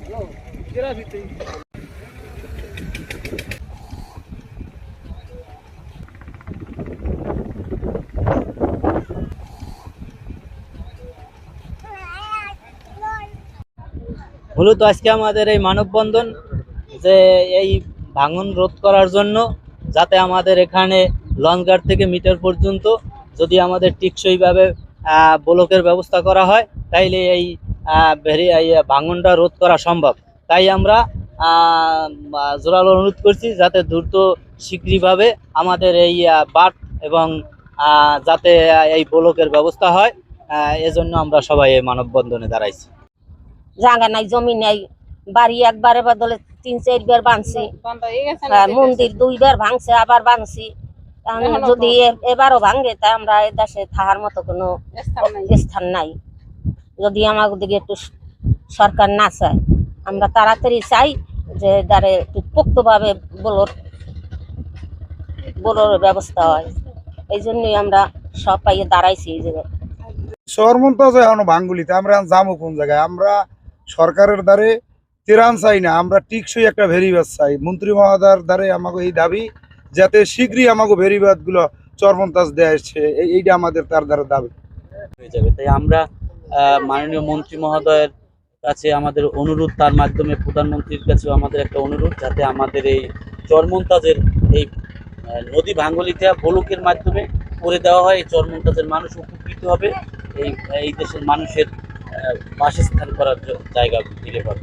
মূলত আজকে আমাদের এই মানববন্ধন যে এই ভাঙন রোধ করার জন্য, যাতে আমাদের এখানে লঞ্চঘাট থেকে মিটার পর্যন্ত যদি আমাদের টেকসইভাবে ব্লকের ব্যবস্থা করা হয়, তাইলে এই ভাঙনটা রোধ করা সম্ভব। তাই আমরা জোরালো অনুরোধ করছি যাতে দ্রুত শীঘ্রভাবে আমাদের এই বাঁধ এবং যাতে এই ব্লকের ব্যবস্থা হয়, এজন্য আমরা সবাই এই মানববন্ধনে দাঁড়াইছি। জায়গা নাই, জমি নাই, বাড়ি একবারে বদলে 3-4 বার ভাঙছি, মন্দির 2 বার ভাঙছে, আবার ভাঙছি। যদি এবারও ভাঙে তা আমরা এই দেশে থাকার মতো কোনো স্থান নাই। যদি আমাদের দিকে একটু সরকার না চায়, আমরা তাড়াতাড়ি চাই যে দ্বারে পোক্তভাবে বলোর ব্যবস্থা হয়। এই জন্যই আমরা সব পাইয়ে দাঁড়াইছি এই জায়গায়। শহর মন্ত্রী এখনো ভাঙ্গুলিতে আমরা যাবো কোন জায়গায়? আমরা সরকারের দ্বারে ত্রাণ চাই না, আমরা টিকসই একটা ভেরিবাদ চাই। মন্ত্রী মহোদয়ের দ্বারে আমাকে এই দাবি যাতে শীঘ্রই আমাকে ভেরিবাদ গুলো চরমন্তাজ দেয়া আসছে, এইটা আমাদের তার দ্বারা দাবি হয়ে যাবে। তাই আমরা মাননীয় মন্ত্রী মহোদয়ের কাছে আমাদের অনুরোধ, তার মাধ্যমে প্রধানমন্ত্রীর কাছেও আমাদের একটা অনুরোধ, যাতে আমাদের এই চরমন্তাজের এই নদী ভাঙ্গলিটা ব্লকের মাধ্যমে করে দেওয়া হয়। এই চরমন্তাজের মানুষ উপকৃত হবে, এই দেশের মানুষের বাসস্থান করার জায়গা ফিরে পাবে।